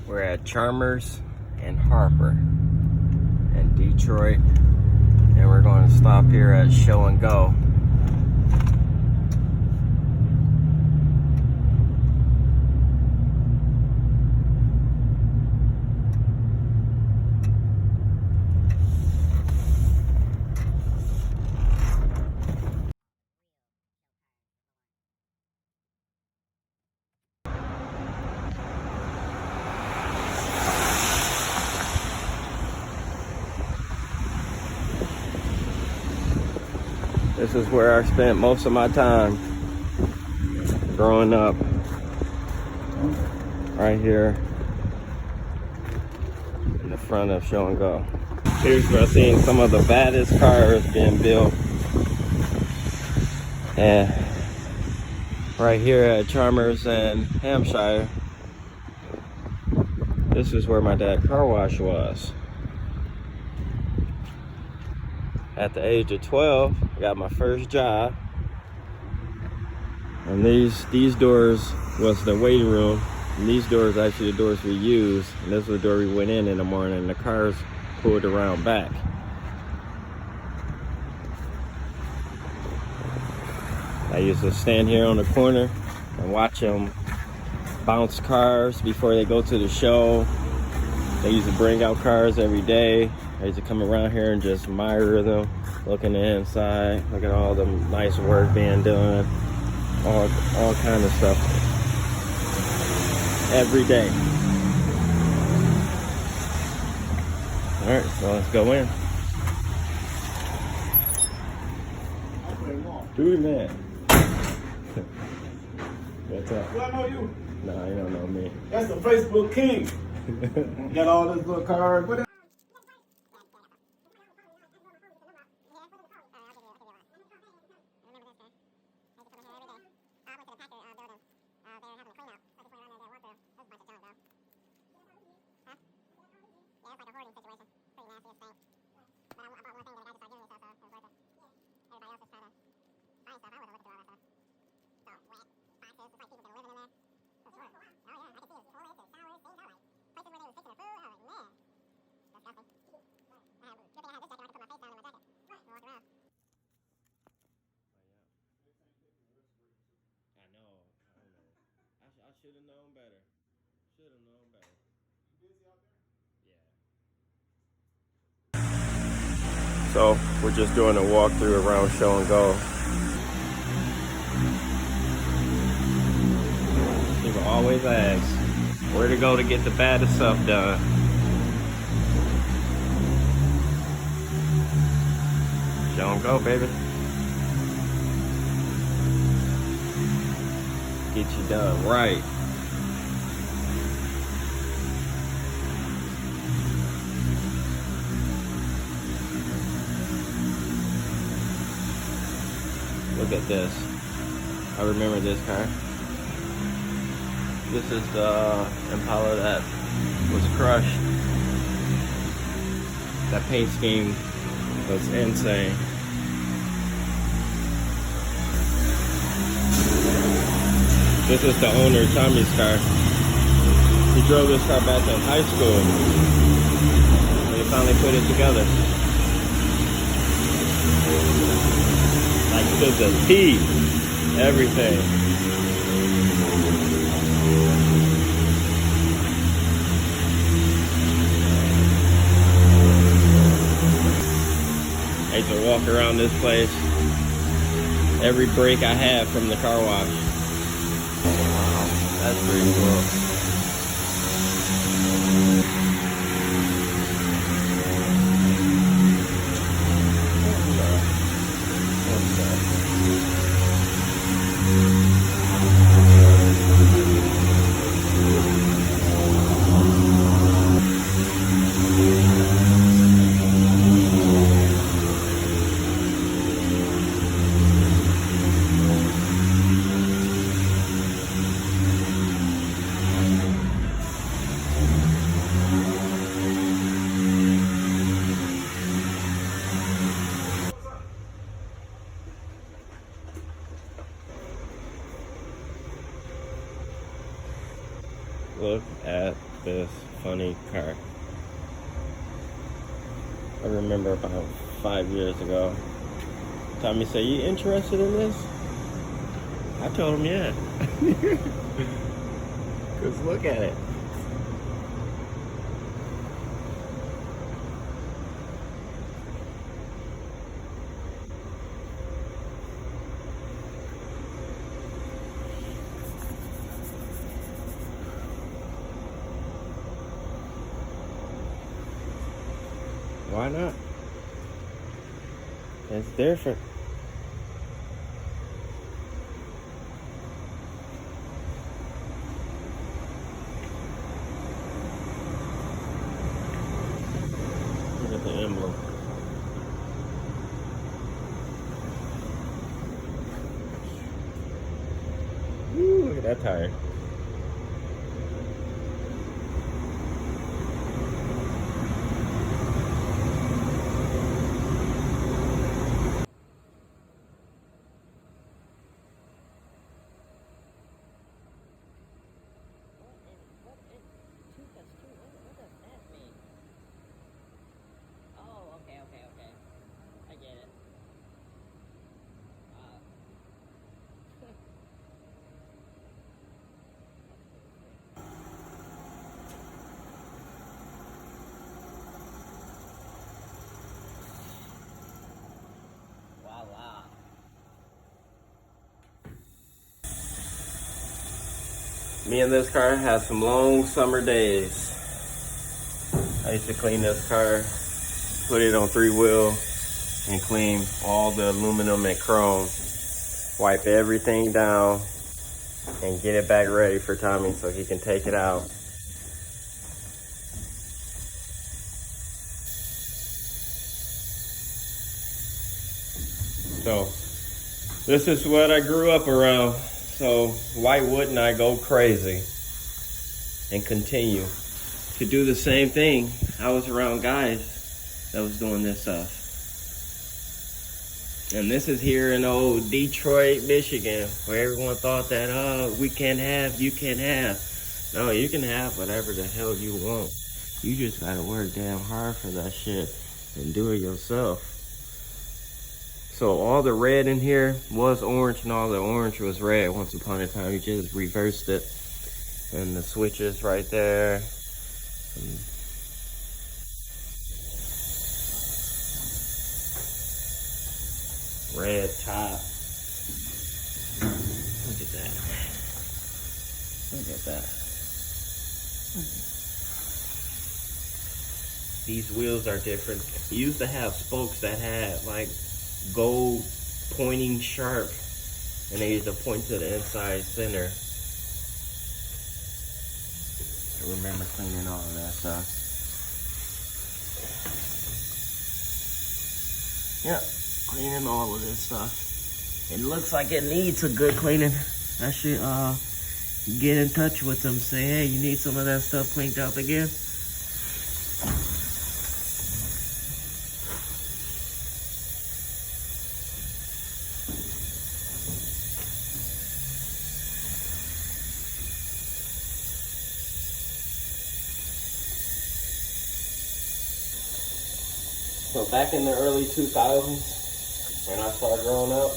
We're at Chalmers and Harper in Detroit, and we're going to stop here at Show Go. This is where I spent most of my time growing up, right here in the front of Show Go. Here's where I've seen some of the baddest cars being built. And right here at Chalmers and Hampshire, this is where my dad's car wash was. At the age of 12, I got my first job. And these doors was the waiting room. And these doors actually the doors we used. And this was the door we went in the morning, and the cars pulled around back. I used to stand here on the corner and watch them bounce cars before they go to the show. They used to bring out cars every day. I used to come around here and just admire them, look in the inside, look at all the nice work being done, all kind of stuff every day. All right, so let's go in. Dude, man. What's up? Do I know you? Nah, you don't know me. That's the Facebook king. Got all this little cars. What? I should have known better. Should have known better. Yeah. So we're just doing a walkthrough around Show Go. People always ask where to go to get the baddest stuff done. Show Go, baby. Get you done right. Look at this. I remember this car. This is the Impala that was crushed. That paint scheme was insane. This is the owner, Tommy's car. He drove this car back in high school when he finally put it together. Like to the T, everything. I used to walk around this place every break I had from the car wash. Wow, that's pretty cool. Look at this funny car. I remember about 5 years ago, Tommy said, "You interested in this?" I told him, yeah. Cause look at it. Why not? It's different. Look at the emblem. Woo, look at that tire. Me and this car had some long summer days. I used to clean this car, put it on 3-wheel, and clean all the aluminum and chrome. Wipe everything down and get it back ready for Tommy so he can take it out. So this is what I grew up around. So why wouldn't I go crazy and continue to do the same thing? I was around guys that was doing this stuff. And this is here in old Detroit, Michigan, where everyone thought that, oh, we can't have, you can't have. No, you can have whatever the hell you want. You just gotta work damn hard for that shit and do it yourself. So all the red in here was orange and all the orange was red once upon a time. You just reversed it. And the switches right there. Red top. Look at that. Look at that. These wheels are different. You used to have spokes that had like gold pointing sharp, and they used to point to the inside center. I remember cleaning all of that stuff. Yeah, cleaning all of this stuff. It looks like it needs a good cleaning. I should get in touch with them, say, hey, you need some of that stuff cleaned up again? So back in the early 2000s, when I started growing up,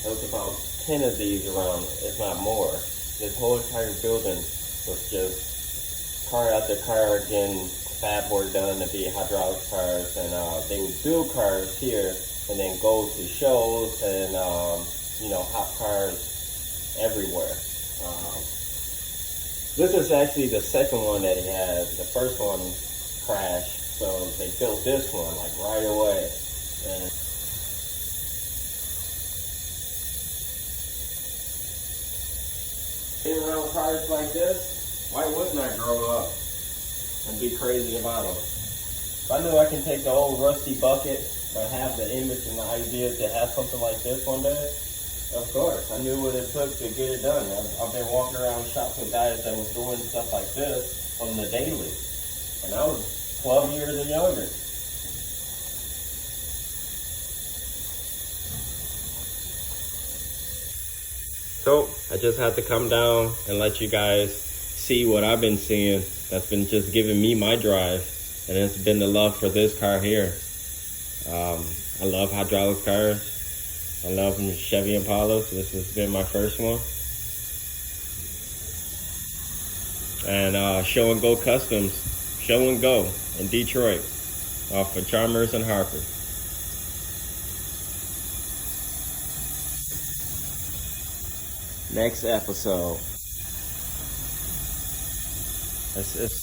there was about 10 of these around, if not more. This whole entire building was just car after car getting fab work done to be hydraulic cars, and they would build cars here and then go to shows and hot cars everywhere. This is actually the second one that he had. The first one crashed. So they built this one like right away. And being around cars like this, why wouldn't I grow up and be crazy about them? If I knew I can take the old rusty bucket, but have the image and the idea to have something like this one day, of course. I knew what it took to get it done. I've been walking around shops with guys that was doing stuff like this on the daily. And I was 12 years and younger. So I just had to come down and let you guys see what I've been seeing that's been just giving me my drive, and it's been the love for this car here. I love hydraulic cars. I love Chevy Impalas. This has been my first one. And Show and Go Customs, Show and Go in Detroit, off of Chalmers and Harper. Next episode. It's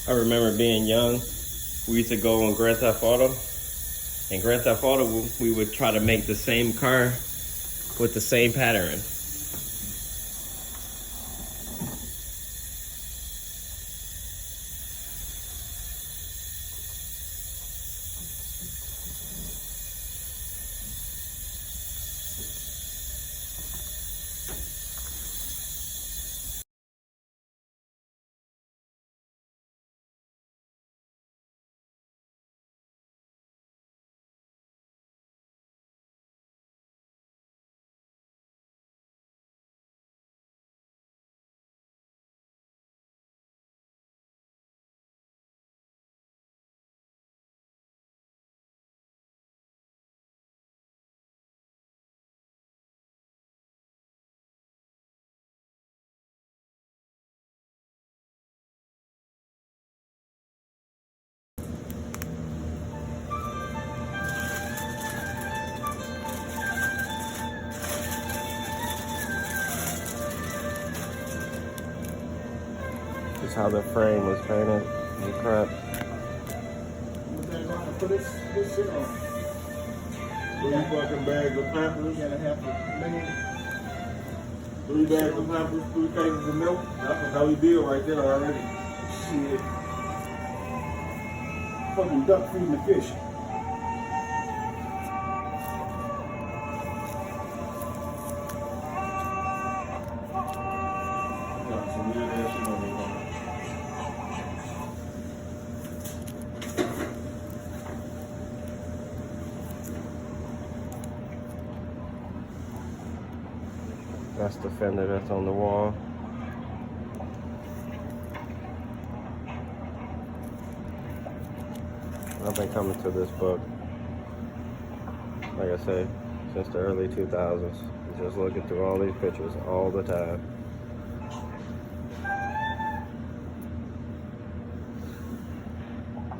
I remember being young, we used to go on Grand Theft Auto. In Grand Theft Auto, we would try to make the same car with the same pattern. This is how the frame was painted. The crap. Put this shit on. 3 fucking bags of Pampers. You gotta have the 3 bags of Pampers, 3 cases of milk. That's how we deal right there already. Shit. Fucking duck feeding the fish. Got some weird ass shit on me. That's the fender that's on the wall. I've been coming to this book, like I say, since the early 2000s. Just looking through all these pictures all the time.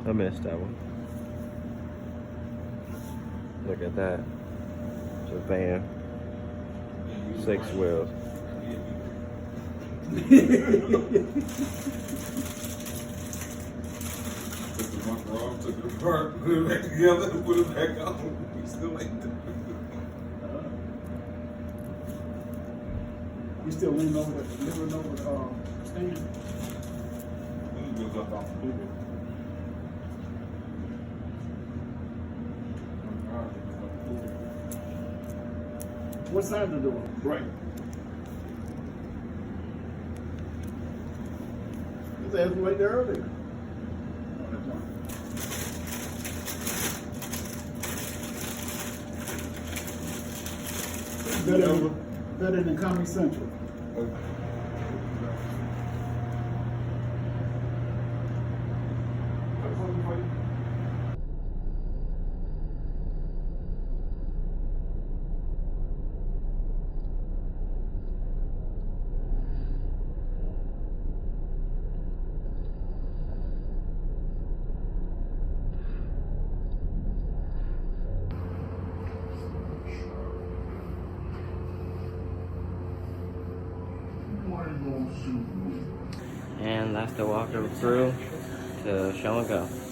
I missed that one. Look at that. It's a van. 6 wheels. Took the bumper off, took it apart, put it back together, and put it back on. We still ain't doing it. You still leaning over the stand? It goes up off the bigger. What side of the door? Right. This ass was right there earlier. Better than Comedy Central. And that's the walk-through to Show and Go.